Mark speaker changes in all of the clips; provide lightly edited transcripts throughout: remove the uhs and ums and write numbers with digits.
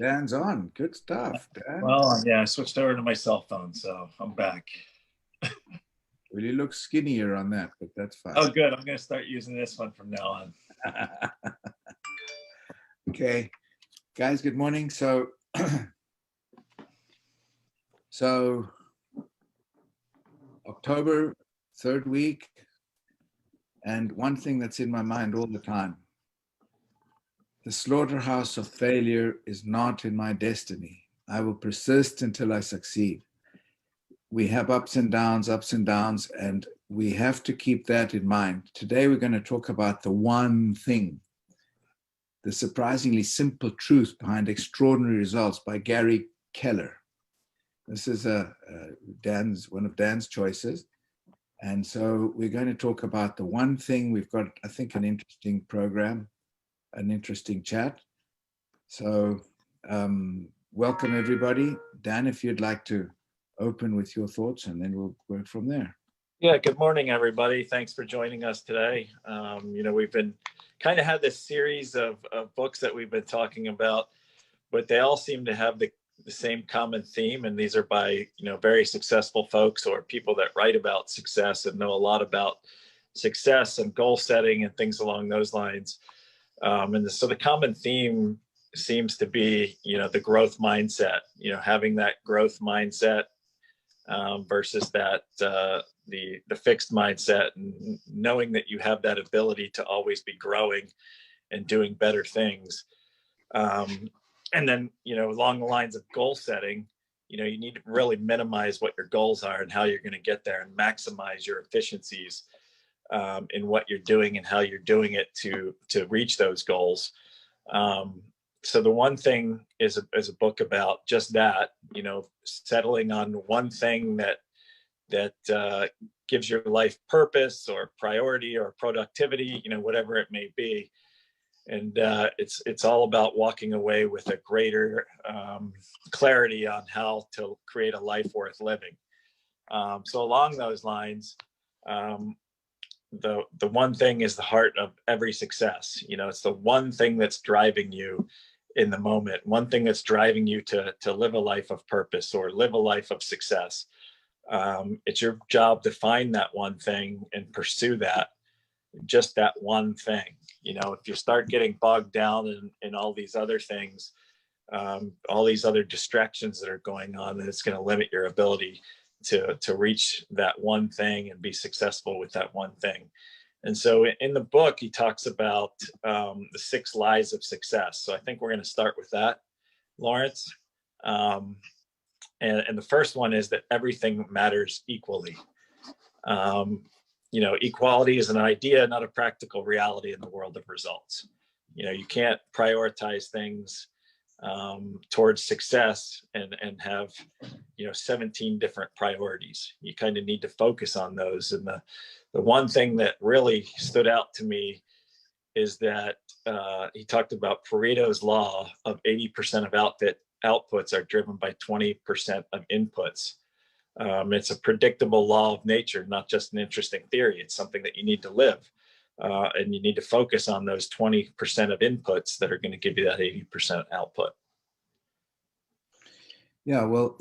Speaker 1: Dan's on. Good stuff, Dan.
Speaker 2: Well, yeah, I switched over to my cell phone, so I'm back.
Speaker 1: Well, you look skinnier on that, but that's fine.
Speaker 2: Oh, good. I'm going to start using this one from now on.
Speaker 1: Okay, guys, good morning. So October, third week, and one thing that's in my mind all the time: the slaughterhouse of failure is not in my destiny. I will persist until I succeed. We have ups and downs, and we have to keep that in mind. Today, we're going to talk about the one thing, the surprisingly simple truth behind extraordinary results by Gary Keller. This is one of Dan's choices. And so we're going to talk about the one thing. We've got, I think, an interesting program, an interesting chat. So welcome, everybody. Dan, if you'd like to open with your thoughts, and then we'll work from there.
Speaker 2: Yeah, good morning, everybody. Thanks for joining us today. We've been kind of had this series of books that we've been talking about, but they all seem to have the same common theme. And these are by, very successful folks or people that write about success and know a lot about success and goal setting and things along those lines. So the common theme seems to be, the growth mindset, having that growth mindset versus that the fixed mindset, and knowing that you have that ability to always be growing and doing better things. And then, along the lines of goal setting, you need to really minimize what your goals are and how you're going to get there, and maximize your efficiencies in what you're doing and how you're doing it to reach those goals. So the one thing is a book about just that, settling on one thing that gives your life purpose or priority or productivity, whatever it may be. And it's all about walking away with a greater clarity on how to create a life worth living. So along those lines, the one thing is the heart of every success. It's the one thing that's driving you in the moment, one thing that's driving you to live a life of purpose or live a life of success. It's your job to find that one thing and pursue that, just that one thing. If you start getting bogged down in all these other things, all these other distractions that are going on, then it's going to limit your ability to reach that one thing and be successful with that one thing. And so in the book, he talks about the 6 lies of success. So I think we're going to start with that, Lawrence. And the first one is that everything matters equally. Equality is an idea, not a practical reality in the world of results. You can't prioritize things towards success and have 17 different priorities. You kind of need to focus on those. And the one thing that really stood out to me is that he talked about Pareto's law of 80% of outputs are driven by 20% of inputs. It's a predictable law of nature, not just an interesting theory. It's something that you need to live. And you need to focus on those 20% of inputs that are going to give you that 80% output.
Speaker 1: Yeah, well,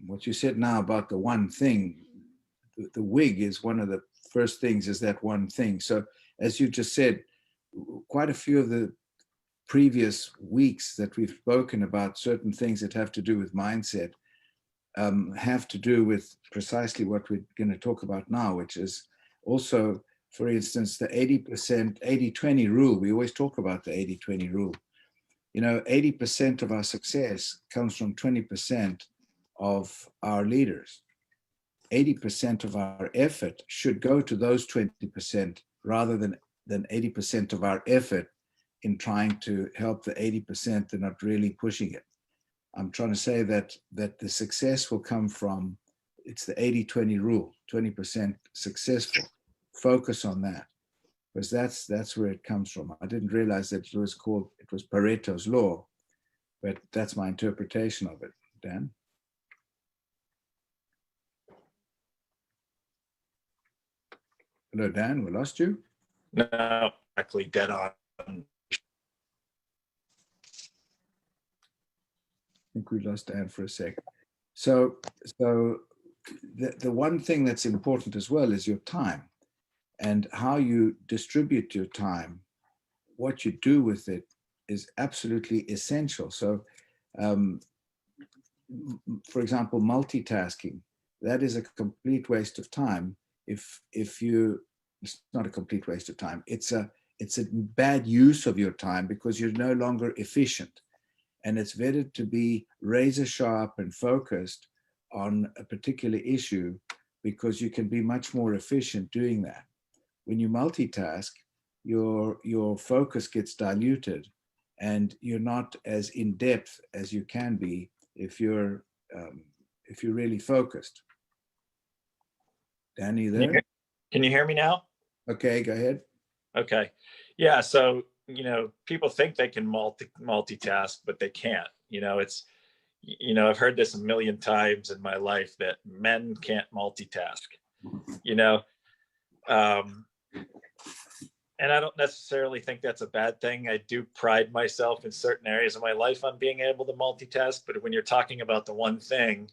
Speaker 1: what you said now about the one thing, the wig is one of the first things, is that one thing. So as you just said, quite a few of the previous weeks that we've spoken about certain things that have to do with mindset have to do with precisely what we're going to talk about now, which is also, for instance, the 80%, 80-20 rule. We always talk about the 80-20 rule. 80% of our success comes from 20% of our leaders. 80% of our effort should go to those 20% rather than 80% of our effort in trying to help the 80% that are not really pushing it. I'm trying to say that the success will come from, it's the 80-20 rule, 20% successful. Focus on that, because that's where it comes from. I didn't realize that it was Pareto's law, but that's my interpretation of it. Dan? Hello, Dan, we lost you?
Speaker 2: No, exactly, dead on.
Speaker 1: think we lost Dan for a sec. So the one thing that's important as well is your time and how you distribute your time. What you do with it is absolutely essential. So, for example, multitasking, that is a complete waste of time. If you, it's not a complete waste of time. It's a bad use of your time because you're no longer efficient. And it's better to be razor sharp and focused on a particular issue because you can be much more efficient doing that. When you multitask, your focus gets diluted and you're not as in depth as you can be if you're really focused. Danny, there?
Speaker 2: Can you hear me now?
Speaker 1: Okay, go ahead.
Speaker 2: Okay. Yeah. So, people think they can multitask, but they can't. It's, I've heard this a million times in my life that men can't multitask, and I don't necessarily think that's a bad thing. I do pride myself in certain areas of my life on being able to multitask, but when you're talking about the one thing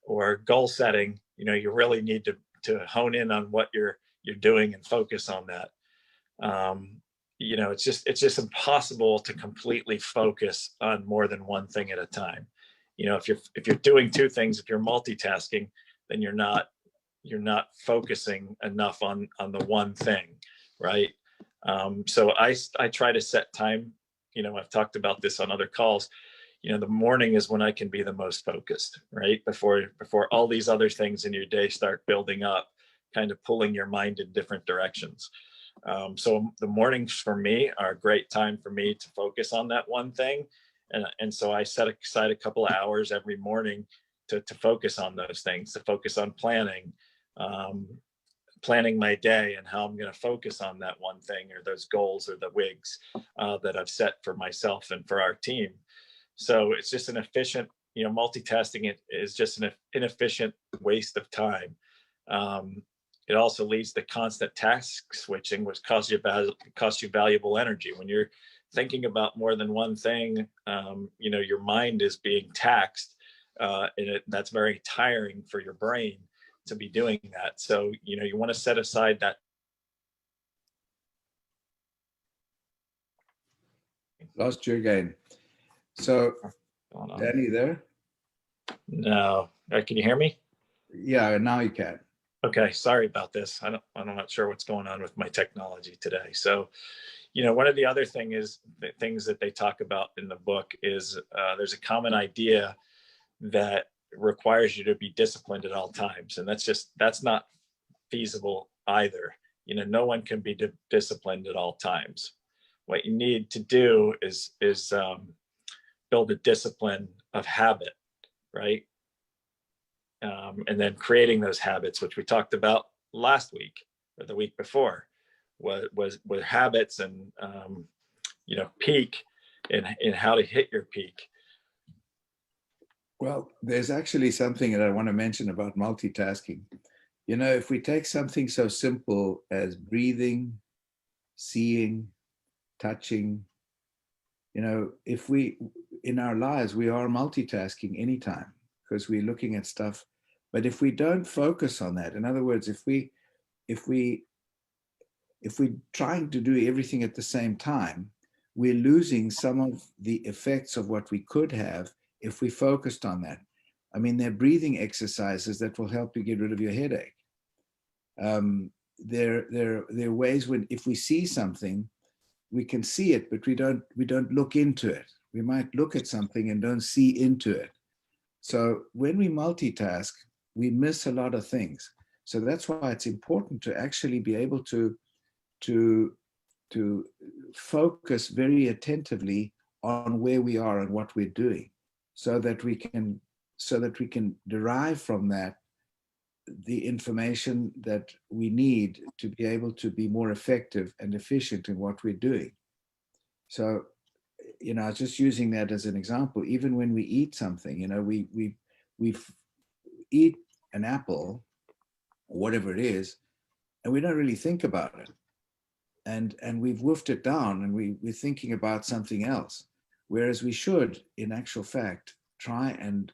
Speaker 2: or goal setting, you really need to hone in on what you're doing and focus on that. It's just impossible to completely focus on more than one thing at a time. If you're doing two things, if you're multitasking, then you're not focusing enough on the one thing, right? So I try to set time. I've talked about this on other calls. The morning is when I can be the most focused, right? Before all these other things in your day start building up, kind of pulling your mind in different directions. So the mornings for me are a great time for me to focus on that one thing. And so I set aside a couple of hours every morning to focus on those things, to focus on planning my day and how I'm going to focus on that one thing or those goals or the wigs that I've set for myself and for our team. So it's just an efficient, multitasking is just an inefficient waste of time. It also leads to constant task switching, which costs you valuable energy. When you're thinking about more than one thing, your mind is being taxed, and that's very tiring for your brain to be doing that. So, you want to set aside that.
Speaker 1: Lost you again. So, Danny, there?
Speaker 2: No. Can you hear me?
Speaker 1: Yeah, now you can.
Speaker 2: Okay, sorry about this. I'm not sure what's going on with my technology today. So, one of the other things that they talk about in the book is there's a common idea that requires you to be disciplined at all times, and that's not feasible either. No one can be disciplined at all times. What you need to do is build a discipline of habit, right? And then creating those habits, which we talked about last week or the week before, was habits and peak and how to hit your peak.
Speaker 1: Well, there's actually something that I want to mention about multitasking. If we take something so simple as breathing, seeing, touching, if we, in our lives, we are multitasking anytime because we're looking at stuff. But if we don't focus on that, in other words, if we're trying to do everything at the same time, we're losing some of the effects of what we could have if we focused on that. I mean, there are breathing exercises that will help you get rid of your headache. There are ways when, if we see something, we can see it, but we don't look into it. We might look at something and don't see into it. So when we multitask, we miss a lot of things. So that's why it's important to actually be able to focus very attentively on where we are and what we're doing, so that we can derive from that the information that we need to be able to be more effective and efficient in what we're doing. So, I was just using that as an example. Even when we eat something, we eat an apple or whatever it is, and we don't really think about it. And we've woofed it down and we're thinking about something else. Whereas we should, in actual fact, try and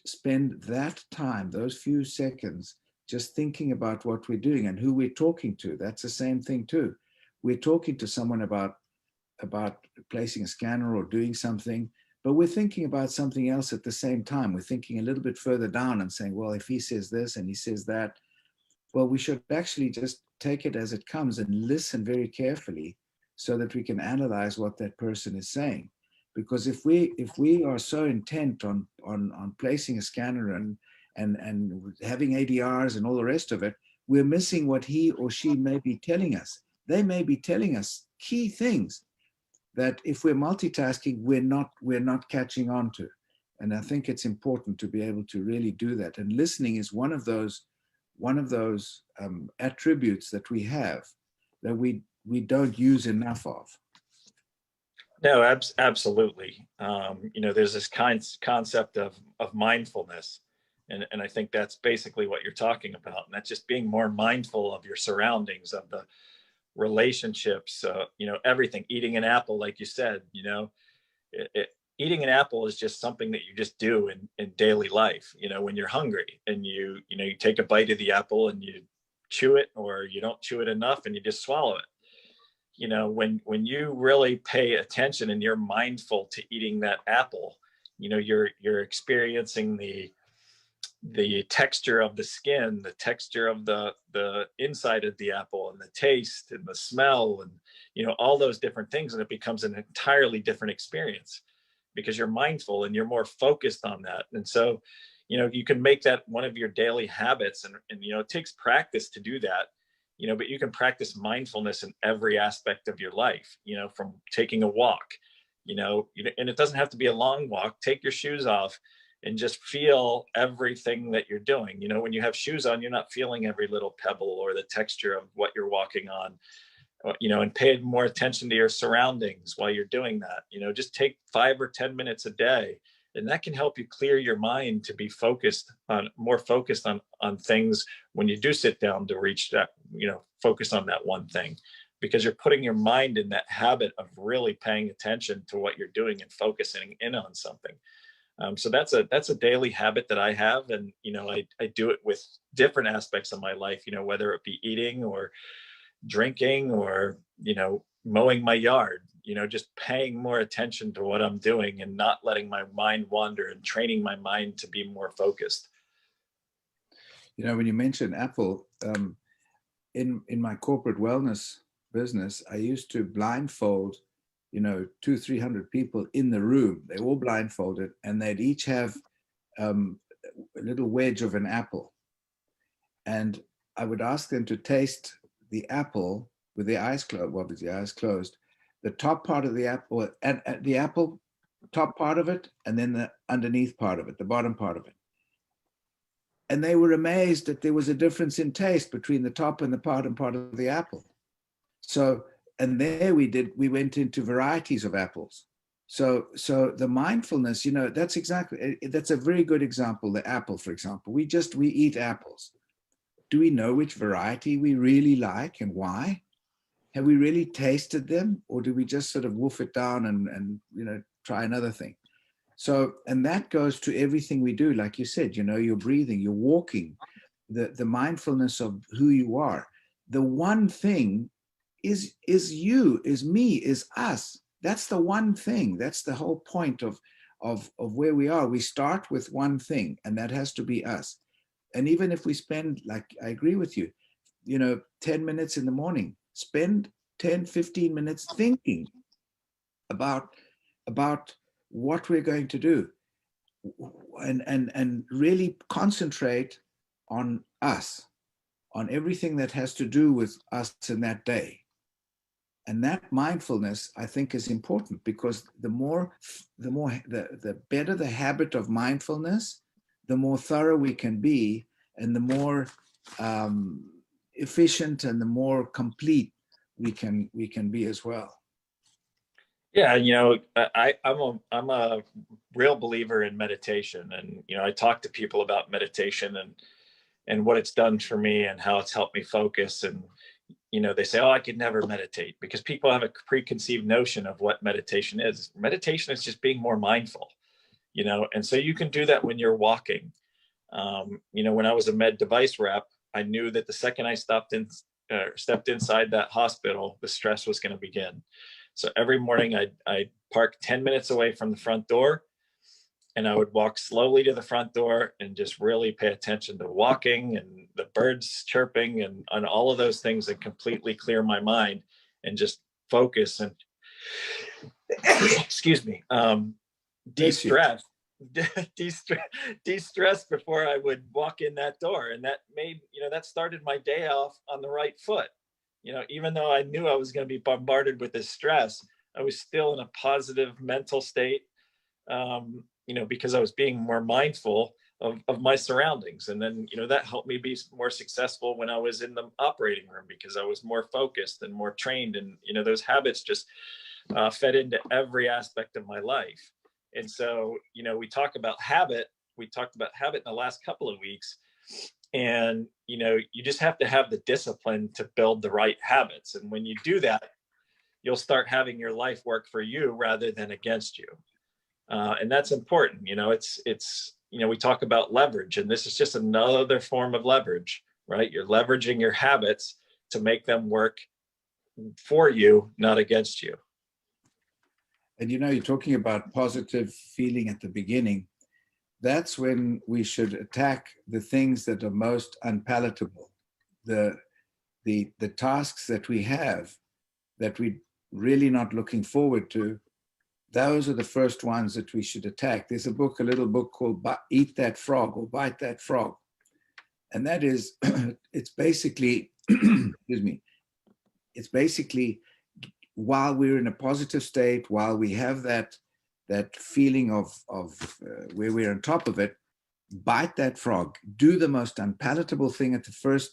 Speaker 1: spend that time, those few seconds, just thinking about what we're doing and who we're talking to. That's the same thing too. We're talking to someone about placing a scanner or doing something, but we're thinking about something else at the same time. We're thinking a little bit further down and saying, well, if he says this and he says that, well, we should actually just take it as it comes and listen very carefully so that we can analyze what that person is saying. Because if we are so intent on placing a scanner and having ADRs and all the rest of it, we're missing what he or she may be telling us. They may be telling us key things that if we're multitasking, we're not catching on to. And I think it's important to be able to really do that. And listening is one of those attributes that we have that we don't use enough of.
Speaker 2: No, absolutely. There's this concept of mindfulness. And I think that's basically what you're talking about. And that's just being more mindful of your surroundings, of the relationships, everything. Eating an apple, like you said, eating an apple is just something that you just do in daily life. When you're hungry and you take a bite of the apple and you chew it, or you don't chew it enough and you just swallow it. When you really pay attention and you're mindful to eating that apple, you're experiencing the texture of the skin, the texture of the inside of the apple, and the taste and the smell, and all those different things, and it becomes an entirely different experience because you're mindful and you're more focused on that. And so you can make that one of your daily habits, and it takes practice to do that, but you can practice mindfulness in every aspect of your life, from taking a walk, and it doesn't have to be a long walk. Take your shoes off and just feel everything that you're doing. When you have shoes on, you're not feeling every little pebble or the texture of what you're walking on, and pay more attention to your surroundings while you're doing that. Just take 5 or 10 minutes a day, and that can help you clear your mind to be more focused on things when you do sit down to reach that, focus on that one thing, because you're putting your mind in that habit of really paying attention to what you're doing and focusing in on something. So that's a daily habit that I have. And, I do it with different aspects of my life, whether it be eating or drinking or, mowing my yard, just paying more attention to what I'm doing and not letting my mind wander, and training my mind to be more focused.
Speaker 1: When you mention Apple, in my corporate wellness business, I used to blindfold 200-300 people in the room. They all blindfolded, and they'd each have a little wedge of an apple. And I would ask them to taste the apple with their eyes closed, obviously eyes closed, the top part of the apple, and the apple top part of it, and then the underneath part of it, the bottom part of it. And they were amazed that there was a difference in taste between the top and the bottom part of the apple. So, and there we went into varieties of apples. So the mindfulness, that's a very good example. The apple, for example, we eat apples. Do we know which variety we really like and why? Have we really tasted them, or do we just sort of wolf it down and try another thing? So, and that goes to everything we do. Like you said, you're breathing, you're walking, the mindfulness of who you are. The one thing is you, is me, is us. That's the one thing. That's the whole point of where we are. We start with one thing, and that has to be us. And even if we spend, like, I agree with you, 10 minutes in the morning, spend 10, 15 minutes thinking about what we're going to do, and really concentrate on us, on everything that has to do with us in that day. And that mindfulness, I think, is important, because the better the habit of mindfulness, the more thorough we can be, and the more efficient and the more complete we can be as well.
Speaker 2: Yeah, I'm a real believer in meditation, and I talk to people about meditation and what it's done for me and how it's helped me focus. And they say, oh, I could never meditate, because people have a preconceived notion of what meditation is. Meditation is just being more mindful. you know, and so you can do that when you're walking. You know, when I was a med device rep, I knew that the second I stepped inside that hospital, the stress was going to begin. So every morning I'd park 10 minutes away from the front door, and I would walk slowly to the front door and just really pay attention to walking and the birds chirping and all of those things, and completely clear my mind and just focus and excuse me, de-stress de-stress before I would walk in that door. And that made, you know, that started my day off on the right foot. You know, even though I knew I was going to be bombarded with this stress, I was still in a positive mental state, you know, because I was being more mindful of my surroundings. And then, you know, that helped me be more successful when I was in the operating room, because I was more focused and more trained. And, you know, those habits just fed into every aspect of my life. And so, you know, we talked about habit in the last couple of weeks. And, you know, you just have to have the discipline to build the right habits. And when you do that, you'll start having your life work for you rather than against you. And that's important. You know, it's, you know, we talk about leverage, and this is just another form of leverage, right? You're leveraging your habits to make them work for you, not against you.
Speaker 1: And, you know, you're talking about positive feeling at the beginning. That's when we should attack the things that are most unpalatable, the tasks that we have that we're really not looking forward to. Those are the first ones that we should attack. There's a little book called Eat That Frog, or Bite That Frog. And that is, it's basically, excuse me, it's basically, while we're in a positive state, while we have that feeling of where we're on top of it, bite that frog. Do the most unpalatable thing at the first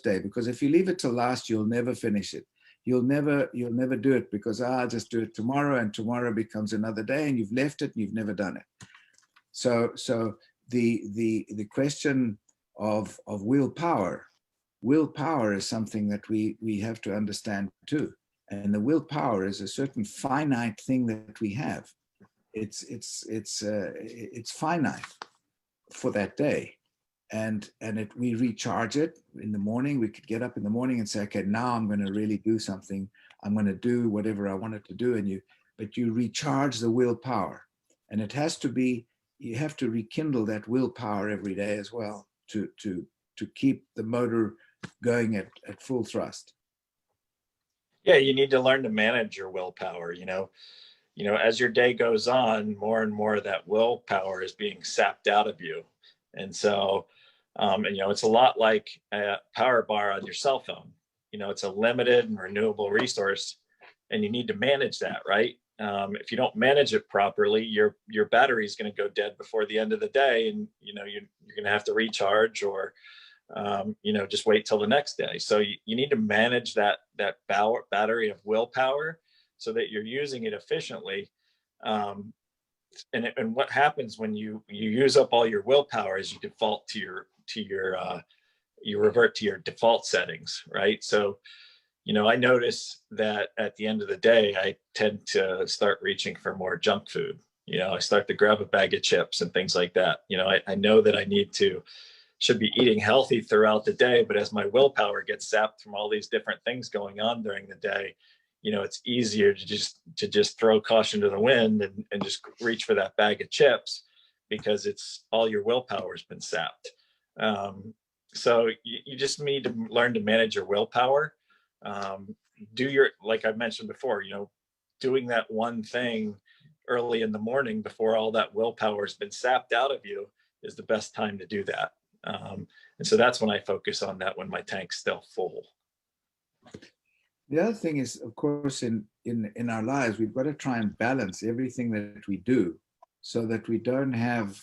Speaker 1: day, because if you leave it till last, you'll never finish it. You'll never do it, because I'll just do it tomorrow, and tomorrow becomes another day, and you've left it and you've never done it. So the question of willpower is something that we have to understand too. And the willpower is a certain finite thing that we have. It's finite for that day, and we recharge it in the morning. We could get up in the morning and say, okay, now I'm going to really do something. I'm going to do whatever I wanted to do, but you recharge the willpower, and it has to be. You have to rekindle that willpower every day as well to keep the motor going at full thrust.
Speaker 2: Yeah, you need to learn to manage your willpower. You know, as your day goes on, more and more of that willpower is being sapped out of you. And so, and, you know, it's a lot like a power bar on your cell phone. You know, it's a limited and renewable resource, and you need to manage that, right? If you don't manage it properly, your battery is going to go dead before the end of the day, and, you know, you're going to have to recharge, or you know, just wait till the next day. So you need to manage that battery of willpower so that you're using it efficiently. And what happens when you use up all your willpower is you default you revert to your default settings, right? So, you know, I notice that at the end of the day, I tend to start reaching for more junk food. You know, I start to grab a bag of chips and things like that. You know, I know that I should be eating healthy throughout the day, but as my willpower gets sapped from all these different things going on during the day, you know, it's easier to just throw caution to the wind and just reach for that bag of chips, because it's all your willpower has been sapped. So you just need to learn to manage your willpower. Like I mentioned before, you know, doing that one thing early in the morning before all that willpower has been sapped out of you is the best time to do that. And so that's when I focus on that, when my tank's still full.
Speaker 1: The other thing is, of course, in our lives, we've got to try and balance everything that we do so that we don't have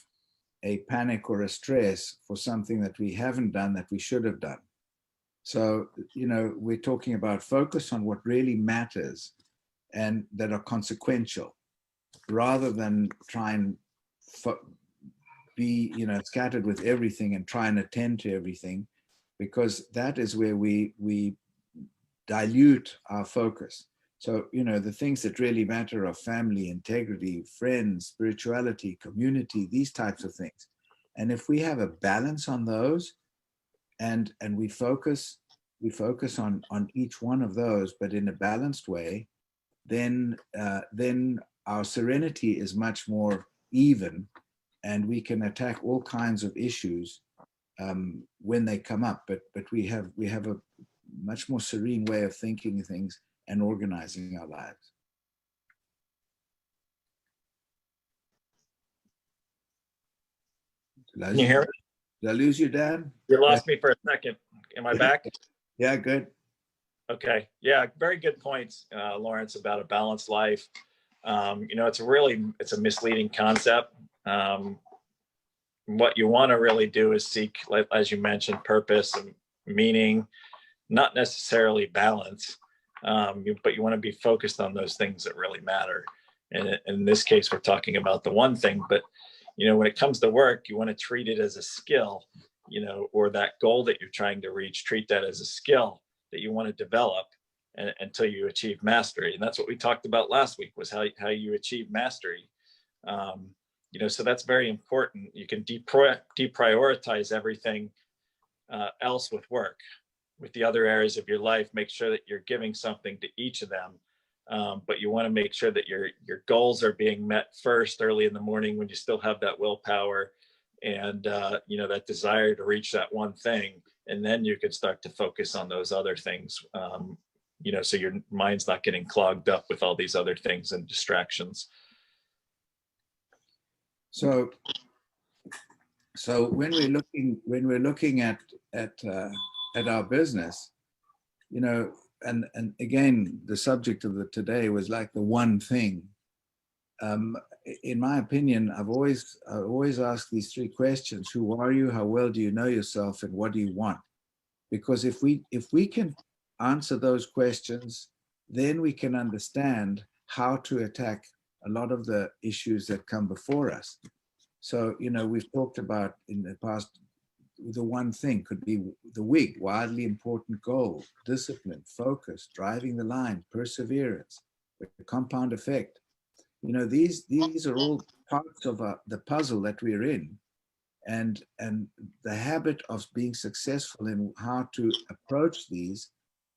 Speaker 1: a panic or a stress for something that we haven't done that we should have done. So, you know, we're talking about focus on what really matters and that are consequential, rather than try and be, you know, scattered with everything and try and attend to everything, because that is where we dilute our focus. So, the things that really matter are family, integrity, friends, spirituality, community, these types of things. And if we have a balance on those, and we focus on each one of those, but in a balanced way, then our serenity is much more even, and we can attack all kinds of issues when they come up. But we have a much more serene way of thinking things and organizing our lives.
Speaker 2: Can you hear me?
Speaker 1: Did I lose you, Dan?
Speaker 2: You lost me for a second. Am I back?
Speaker 1: Yeah, good.
Speaker 2: Okay. Yeah, very good points, Lawrence, about a balanced life. It's a misleading concept. What you want to really do is seek, as you mentioned, purpose and meaning, not necessarily balance, but you want to be focused on those things that really matter. And in this case, we're talking about the one thing, but when it comes to work, you want to treat it as a skill, or that goal that you're trying to reach, treat that as a skill that you want to develop until you achieve mastery. And that's what we talked about last week, was how you achieve mastery. So that's very important. You can deprioritize everything else with work, with the other areas of your life. Make sure that you're giving something to each of them. But you want to make sure that your goals are being met first, early in the morning, when you still have that willpower and that desire to reach that one thing. And then you can start to focus on those other things, so your mind's not getting clogged up with all these other things and distractions.
Speaker 1: So when we're looking at our business, and again, the subject of today was like the one thing. In my opinion, I've always asked these three questions: who are you? How well do you know yourself? And what do you want? Because if we can answer those questions, then we can understand how to attack a lot of the issues that come before us. So, we've talked about in the past, the one thing could be the WIG, wildly important goal, discipline, focus, driving the line, perseverance, the compound effect. These are all parts of the puzzle that we're in. And the habit of being successful in how to approach these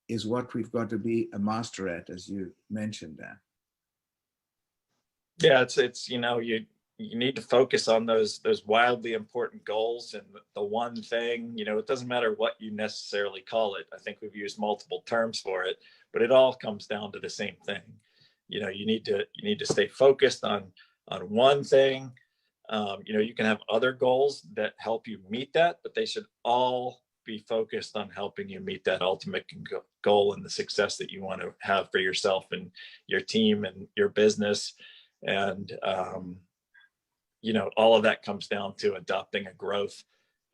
Speaker 1: is what we've got to be a master at, as you mentioned, Dan.
Speaker 2: Yeah, it's you need to focus on those wildly important goals and the one thing. It doesn't matter what you necessarily call it. I think we've used multiple terms for it, but it all comes down to the same thing. You need to stay focused on one thing. You can have other goals that help you meet that, but they should all be focused on helping you meet that ultimate goal and the success that you want to have for yourself and your team and your business. And all of that comes down to adopting a growth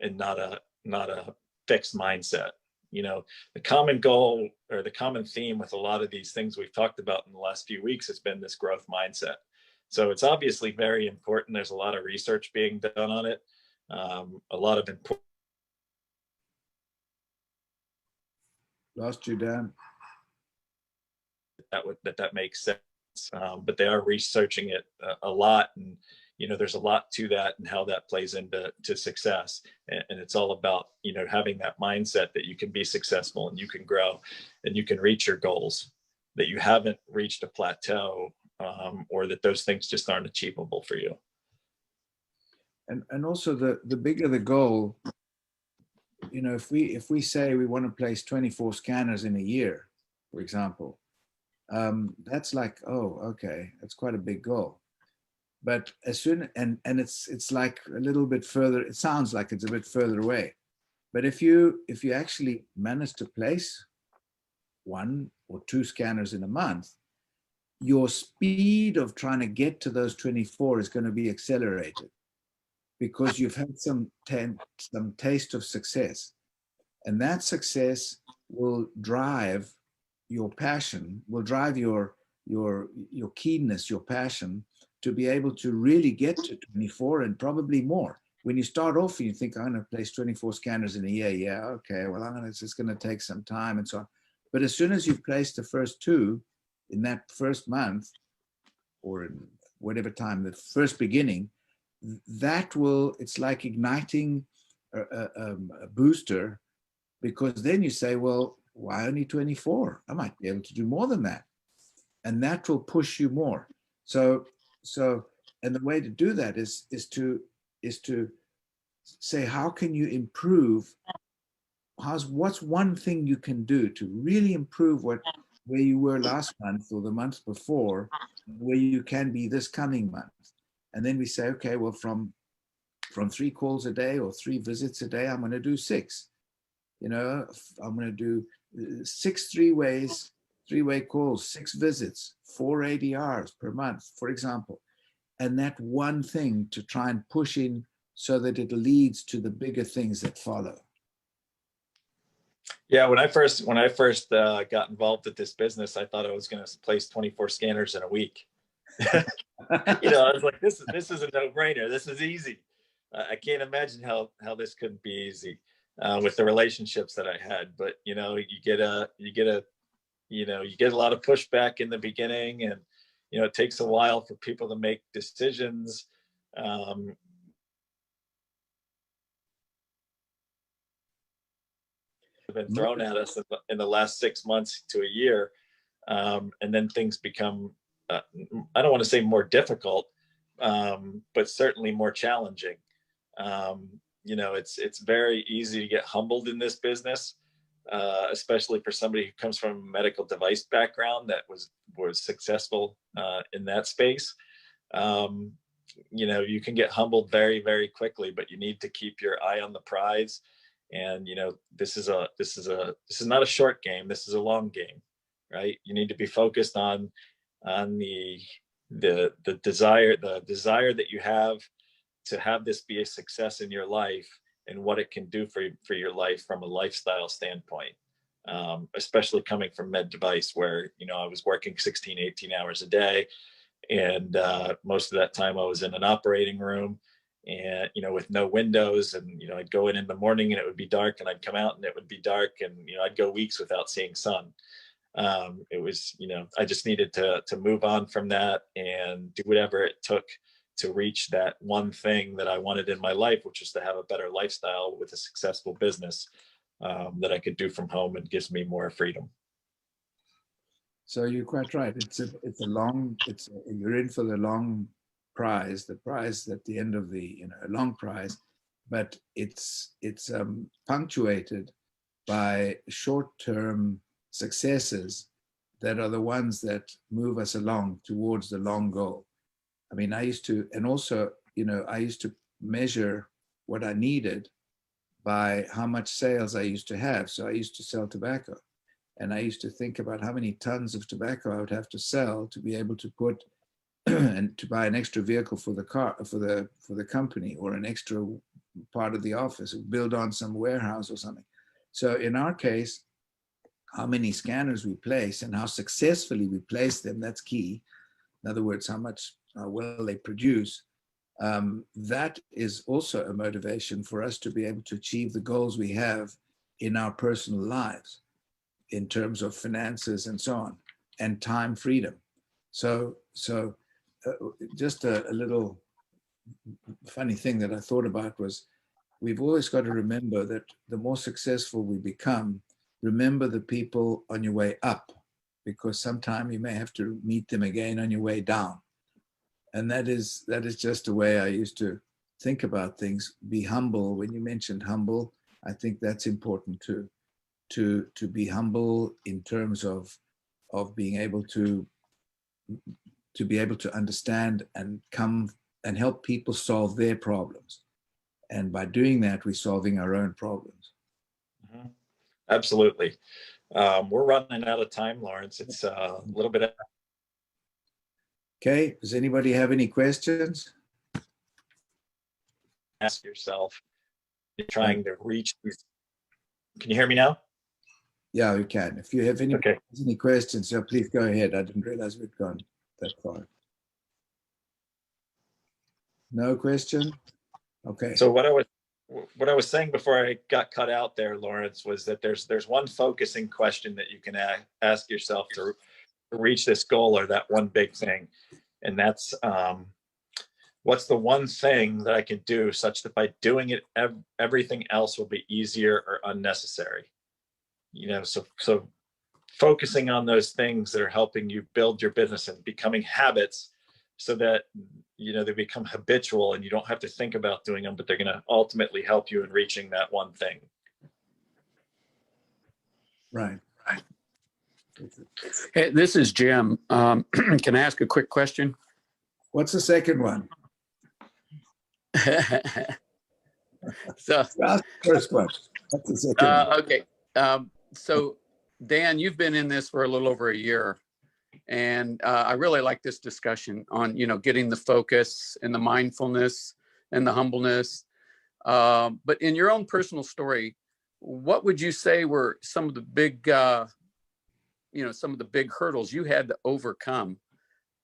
Speaker 2: and not a fixed mindset. The common goal, or the common theme with a lot of these things we've talked about in the last few weeks, has been this growth mindset. So it's obviously very important. There's a lot of research being done on it. A lot of important.
Speaker 1: Lost you, Dan.
Speaker 2: That makes sense. But they are researching it a lot, and there's a lot to that and how that plays into success. And it's all about having that mindset that you can be successful and you can grow and you can reach your goals, that you haven't reached a plateau, or that those things just aren't achievable for you.
Speaker 1: And also the bigger the goal, if we say we want to place 24 scanners in a year, for example, that's like, oh, okay, that's quite a big goal. But as soon and it's like a little bit further, it sounds like it's a bit further away. But if you actually manage to place 1 or 2 scanners in a month, your speed of trying to get to those 24 is going to be accelerated, because you've had some taste of success, and that success will drive your passion, will drive your keenness, your passion, to be able to really get to 24 and probably more. When you start off and you think, I'm going to place 24 scanners in a year, yeah, okay, well, it's just going to take some time and so on. But as soon as you've placed the first 2, in that first month, or in whatever time, the first beginning, it's like igniting a booster, because then you say, well, why only 24? I might be able to do more than that. And that will push you more. So, and the way to do that is to say, how can you improve? What's one thing you can do to really improve where you were last month or the month before, where you can be this coming month? And then we say, okay, well, from 3 calls a day or 3 visits a day, I'm going to do 6. I'm going to do 6 3-way calls, 6 visits, 4 ADRs per month, for example. And that one thing to try and push in so that it leads to the bigger things that follow.
Speaker 2: Yeah, when I first got involved with this business, I thought I was going to place 24 scanners in a week. I was like, this is a no-brainer. This is easy. I can't imagine how this couldn't be easy with the relationships that I had. But you get a lot of pushback in the beginning, and it takes a while for people to make decisions. Been thrown at us in the last 6 months to a year, and then things become I don't want to say more difficult, but certainly more challenging. It's very easy to get humbled in this business, especially for somebody who comes from a medical device background that was successful in that space. You can get humbled very, very quickly, but you need to keep your eye on the prize. And this is not a short game. This is a long game, right? You need to be focused on the desire that you have to have this be a success in your life, and what it can do for your life from a lifestyle standpoint, especially coming from med device, where I was working 16, 18 hours a day, and most of that time I was in an operating room, and with no windows, and I'd go in the morning and it would be dark, and I'd come out and it would be dark, and I'd go weeks without seeing sun. It was I just needed to move on from that and do whatever it took to reach that one thing that I wanted in my life, which is to have a better lifestyle with a successful business that I could do from home and gives me more freedom.
Speaker 1: So you're quite right. You're in for the long prize, the prize at the end of the a long prize, but it's punctuated by short-term successes that are the ones that move us along towards the long goal. I mean, I used to measure what I needed by how much sales I used to have. So I used to sell tobacco, and I used to think about how many tons of tobacco I would have to sell to be able to put and to buy an extra vehicle for the car, for the company, or an extra part of the office, or build on some warehouse or something. So in our case, how many scanners we place and how successfully we place them, that's key. In other words, how well they produce. That is also a motivation for us to be able to achieve the goals we have in our personal lives, in terms of finances and so on, and time freedom. So just a little funny thing that I thought about was, we've always got to remember that the more successful we become, remember the people on your way up, because sometime you may have to meet them again on your way down. And that is just the way I used to think about things. Be humble. When you mentioned humble, I think that's important too. To be humble in terms of being able to be able to understand and come and help people solve their problems. And by doing that, we're solving our own problems.
Speaker 2: Mm-hmm. Absolutely. We're running out of time, Lawrence. It's a little bit.
Speaker 1: Okay. Does anybody have any questions?
Speaker 2: Ask yourself. You're trying to reach these. Can you hear me now?
Speaker 1: Yeah, you can. If you have any questions, so please go ahead. I didn't realize we'd gone that far. No question? Okay.
Speaker 2: So what I was saying before I got cut out there, Lawrence, was that there's one focusing question that you can ask yourself to reach this goal or that one big thing. And that's what's the one thing that I can do such that by doing it, everything else will be easier or unnecessary. So focusing on those things that are helping you build your business and becoming habits so that, they become habitual and you don't have to think about doing them, but they're going to ultimately help you in reaching that one thing.
Speaker 1: Right.
Speaker 3: Hey, this is Jim. Can I ask a quick question?
Speaker 1: What's the second one?
Speaker 3: So,
Speaker 1: Ask the first one. What's the second one?
Speaker 3: okay. So, Dan, you've been in this for a little over a year, and I really like this discussion on, getting the focus and the mindfulness and the humbleness. But in your own personal story, what would you say were some of the big, some of the big hurdles you had to overcome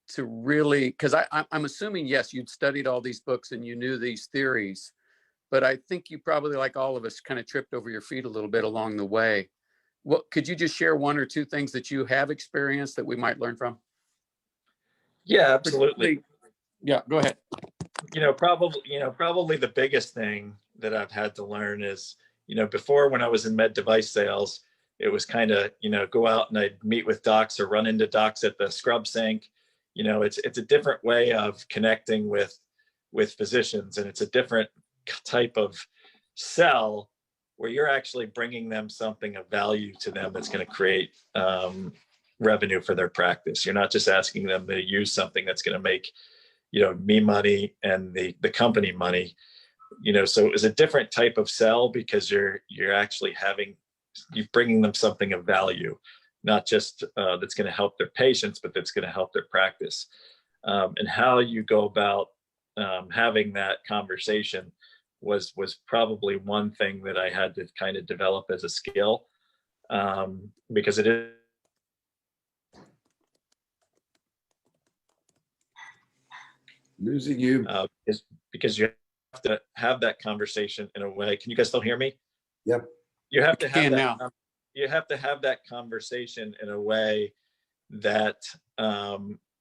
Speaker 3: to really, because I'm assuming, yes, you'd studied all these books and you knew these theories, but I think you probably, like all of us, kind of tripped over your feet a little bit along the way. What could you just share one or two things that you have experienced that we might learn from?
Speaker 2: Yeah, absolutely.
Speaker 3: Yeah, go ahead.
Speaker 2: Probably the biggest thing that I've had to learn is, before, when I was in med device sales, it was kind of, go out and I'd meet with docs or run into docs at the scrub sink. It's a different way of connecting with physicians, and it's a different type of sell where you're actually bringing them something of value to them that's going to create revenue for their practice. You're not just asking them to use something that's going to make, me money and the company money. So it was a different type of sell because you're actually you're bringing them something of value, not just that's going to help their patients, but that's going to help their practice. And how you go about having that conversation was probably one thing that I had to kind of develop as a skill, because it is
Speaker 1: Losing you.
Speaker 2: is because you have to have that conversation in a way. Can you guys still hear me?
Speaker 1: Yep.
Speaker 2: You have to have that.
Speaker 3: Now.
Speaker 2: You have to have that conversation in a way that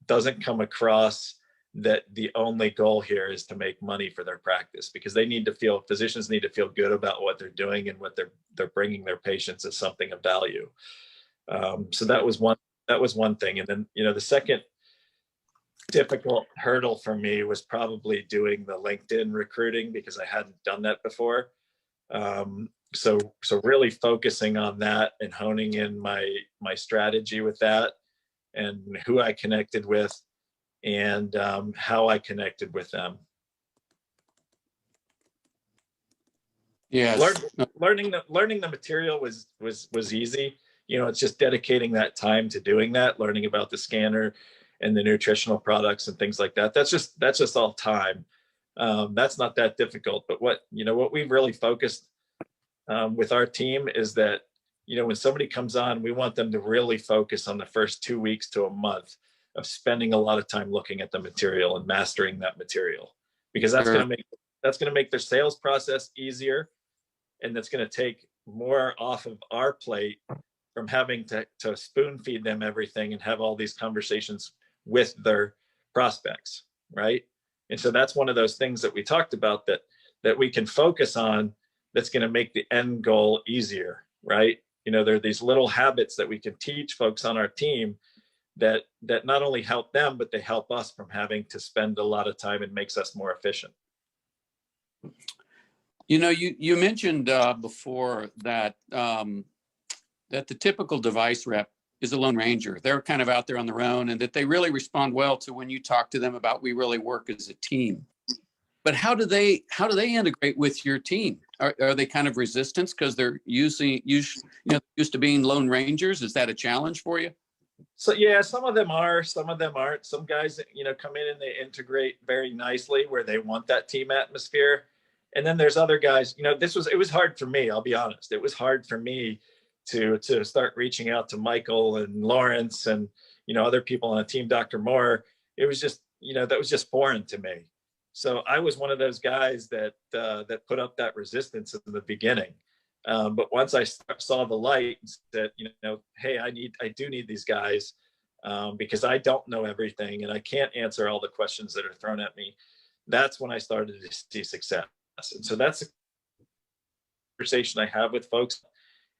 Speaker 2: doesn't come across that the only goal here is to make money for their practice, because physicians need to feel good about what they're doing and what they're bringing their patients as something of value. So that was one thing. And then, the second difficult hurdle for me was probably doing the LinkedIn recruiting, because I hadn't done that before. So really focusing on that and honing in my strategy with that, and who I connected with, and how I connected with them.
Speaker 3: Yes.
Speaker 2: Learning the material was easy. It's just dedicating that time to doing that, learning about the scanner and the nutritional products and things like that. That's just all time. That's not that difficult. But what we've really focused with our team is that, when somebody comes on, we want them to really focus on the first 2 weeks to a month of spending a lot of time looking at the material and mastering that material, because that's going to make their sales process easier, and that's going to take more off of our plate from having to spoon feed them everything and have all these conversations with their prospects, right? And so that's one of those things that we talked about that we can focus on, that's going to make the end goal easier, right? There are these little habits that we can teach folks on our team that not only help them, but they help us from having to spend a lot of time, and makes us more efficient.
Speaker 3: You mentioned before that that the typical device rep is a lone ranger. They're kind of out there on their own, and that they really respond well to when you talk to them about, we really work as a team. But how do they integrate with your team? Are they kind of resistant because they're used to being lone rangers? Is that a challenge for you?
Speaker 2: So yeah, some of them are, some of them aren't. Some guys, come in and they integrate very nicely where they want that team atmosphere. And then there's other guys, it was hard for me, I'll be honest. It was hard for me to start reaching out to Michael and Lawrence and, other people on the team, Dr. Moore. It was just, that was just foreign to me. So I was one of those guys that put up that resistance in the beginning. But once I saw the light and said, hey, I do need these guys, because I don't know everything and I can't answer all the questions that are thrown at me. That's when I started to see success. And so that's the conversation I have with folks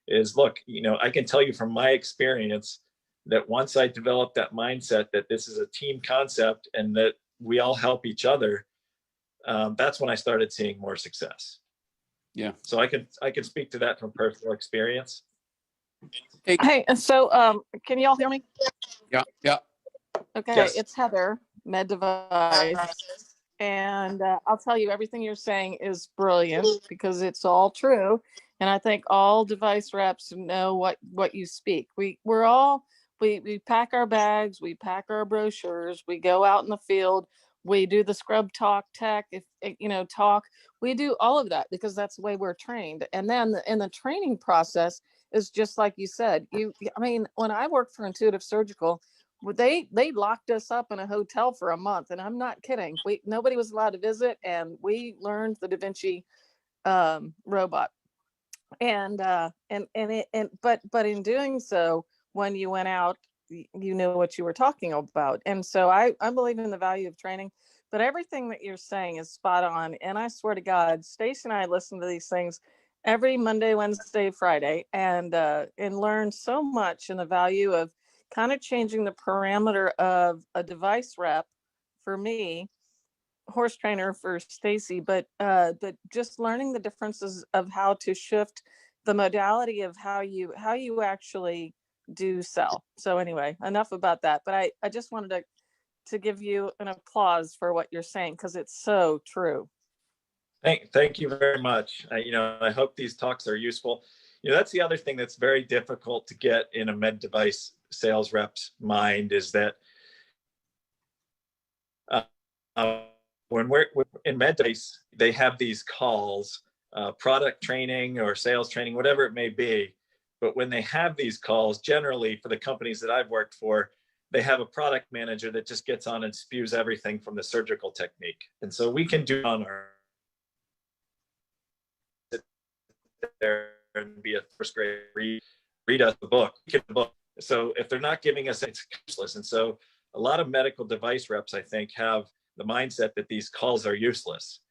Speaker 2: is, look, I can tell you from my experience that once I developed that mindset that this is a team concept and that we all help each other, that's when I started seeing more success.
Speaker 3: Yeah.
Speaker 2: So I can speak to that from personal experience.
Speaker 4: Hey, so can you all hear me?
Speaker 3: Yeah. Yeah.
Speaker 4: Okay,
Speaker 2: Yes.
Speaker 4: It's Heather, Med Device, and I'll tell you, everything you're saying is brilliant because it's all true. And I think all device reps know what you speak. We pack our bags, we pack our brochures, we go out in the field, we do the scrub talk tech, talk. We do all of that because that's the way we're trained. And then in the training process is just like you said. When I worked for Intuitive Surgical, they locked us up in a hotel for a month, and I'm not kidding. Nobody was allowed to visit, and we learned the Da Vinci robot. But in doing so, when you went out, you knew what you were talking about. And so I believe in the value of training, but everything that you're saying is spot on. And I swear to God, Stacey and I listen to these things every Monday, Wednesday, Friday, and learn so much in the value of kind of changing the parameter of a device rep for me, horse trainer for Stacey, but just learning the differences of how to shift the modality of how you actually do sell. So anyway, enough about that. But I just wanted to give you an applause for what you're saying because it's so true.
Speaker 2: Thank you very much. I hope these talks are useful. That's the other thing that's very difficult to get in a med device sales rep's mind is that when we're in med device, they have these calls, product training or sales training, whatever it may be. But when they have these calls, generally for the companies that I've worked for, they have a product manager that just gets on and spews everything from the surgical technique. And so we can do on our there and be a first grade read us the book. So if they're not giving us, it's useless. And so a lot of medical device reps, I think, have the mindset that these calls are useless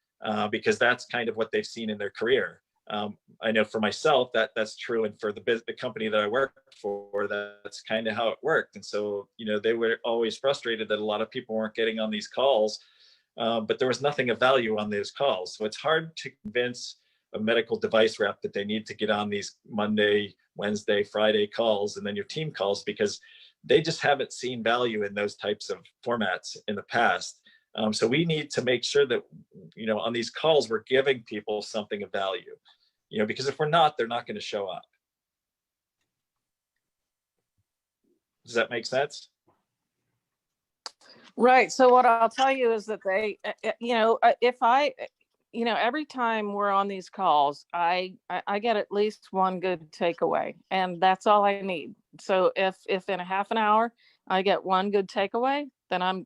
Speaker 2: because that's kind of what they've seen in their career. I know for myself that's true, and for the company that I worked for, that's kind of how it worked. And so they were always frustrated that a lot of people weren't getting on these calls, but there was nothing of value on those calls. So it's hard to convince a medical device rep that they need to get on these Monday, Wednesday, Friday calls and then your team calls because they just haven't seen value in those types of formats in the past. So we need to make sure that, on these calls, we're giving people something of value, because if we're not, they're not going to show up. Does that make sense?
Speaker 4: Right. So what I'll tell you is that they, every time we're on these calls, I get at least one good takeaway, and that's all I need. So if in a half an hour I get one good takeaway, then I'm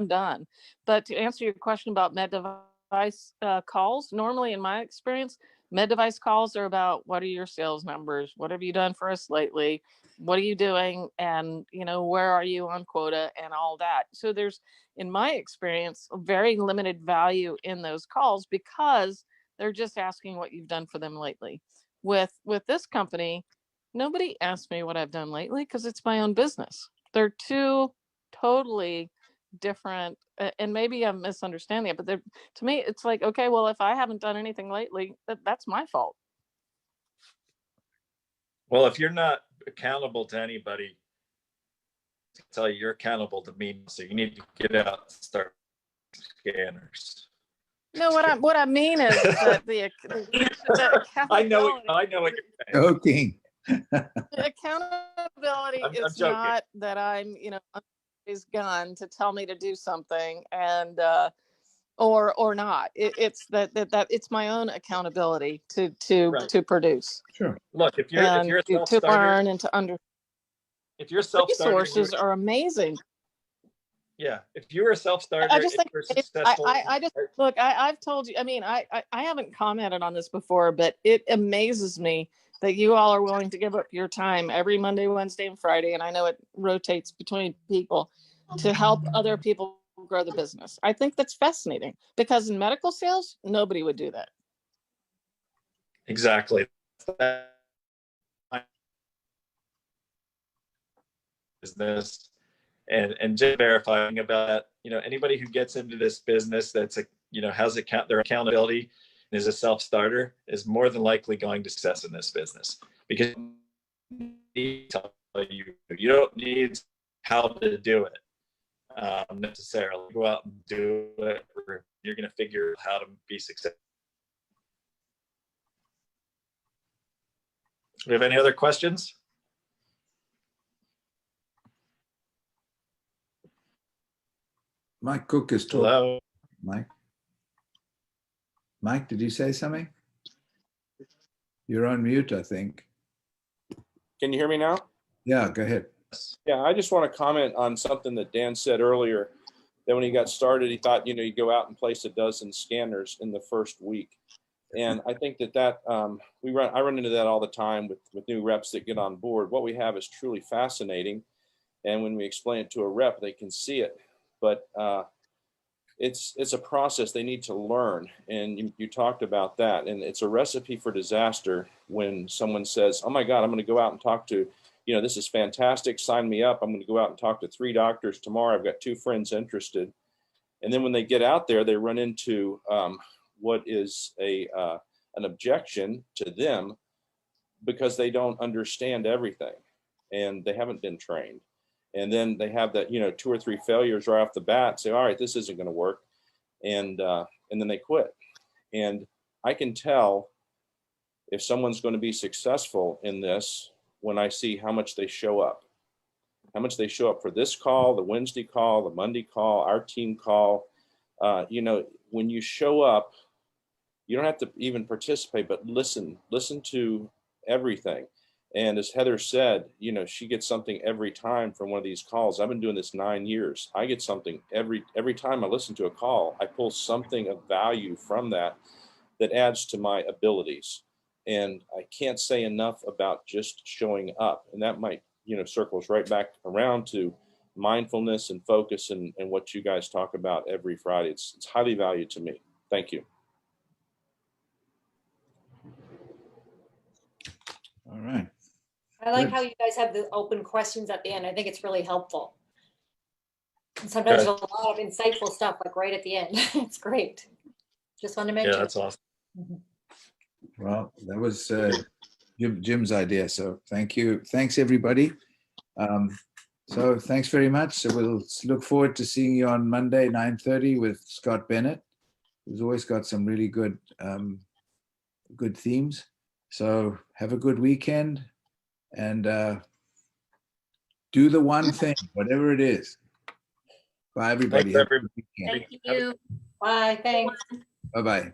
Speaker 4: done. But to answer your question about med device calls, normally in my experience, med device calls are about what are your sales numbers? What have you done for us lately? What are you doing? And where are you on quota and all that? So there's, in my experience, very limited value in those calls because they're just asking what you've done for them lately. With this company, nobody asked me what I've done lately because it's my own business. They're two totally different, and maybe I'm misunderstanding it, but to me, it's like, okay, well, if I haven't done anything lately, that's my fault.
Speaker 2: Well, if you're not accountable to anybody, I tell you, you're accountable to me. So you need to get out and start scanners.
Speaker 4: No, what I mean is that the
Speaker 2: I know what you're saying.
Speaker 1: Joking.
Speaker 4: The accountability is not that I'm, his gun to tell me to do something and or not. It's that it's my own accountability to produce.
Speaker 1: Sure.
Speaker 2: Look, if you're a self-starter,
Speaker 4: to learn and to understand.
Speaker 2: If you're self-starter,
Speaker 4: resources are amazing.
Speaker 2: Yeah, if you're a self-starter,
Speaker 4: I just think
Speaker 2: you're successful.
Speaker 4: I've told you. I mean, I haven't commented on this before, but it amazes me that you all are willing to give up your time every Monday, Wednesday, and Friday. And I know it rotates between people to help other people grow the business. I think that's fascinating because in medical sales, nobody would do that.
Speaker 2: Exactly. Business and just verifying about, anybody who gets into this business that's has their accountability and is a self-starter is more than likely going to success in this business, because you don't need how to do it necessarily. Go out and do it, or you're going to figure out how to be successful. Do we have any other questions?
Speaker 1: Mike Cook is talking.
Speaker 2: Hello.
Speaker 1: Mike, did you say something? You're on mute, I think.
Speaker 5: Can you hear me now?
Speaker 1: Yeah, go ahead.
Speaker 5: Yeah, I just want to comment on something that Dan said earlier, that when he got started, he thought, you go out and place a dozen scanners in the first week. And I think that I run into that all the time with new reps that get on board. What we have is truly fascinating. And when we explain it to a rep, they can see it. But it's a process they need to learn. And you talked about that. And it's a recipe for disaster when someone says, oh my God, I'm going to go out and talk to, this is fantastic. Sign me up. I'm going to go out and talk to 3 doctors tomorrow. I've got 2 friends interested. And then when they get out there, they run into what is an objection to them because they don't understand everything and they haven't been trained. And then they have that, 2 or 3 failures right off the bat, say, all right, this isn't going to work. And then they quit. And I can tell if someone's going to be successful in this when I see how much they show up for this call, the Wednesday call, the Monday call, our team call. When you show up, you don't have to even participate, but listen to everything. And as Heather said, she gets something every time from one of these calls. I've been doing this 9 years. I get something every time I listen to a call. I pull something of value from that adds to my abilities. And I can't say enough about just showing up. And that might, circles right back around to mindfulness and focus and what you guys talk about every Friday. It's highly valued to me. Thank you.
Speaker 1: All right.
Speaker 6: I like
Speaker 1: Good.
Speaker 6: how you guys have the open questions at the end. I think it's really helpful. And sometimes there's a lot of insightful stuff like right at the end. It's great. Just want to mention.
Speaker 2: Yeah, that's awesome.
Speaker 1: Well, that was Jim's idea. So thank you. Thanks, everybody. So thanks very much. So we'll look forward to seeing you on Monday, 9:30 with Scott Bennett, who's always got some really good themes. So have a good weekend and do the one thing, whatever it is. Bye, everybody.
Speaker 2: Thanks, everybody.
Speaker 6: Thank you. Bye. Thanks.
Speaker 1: Bye-bye.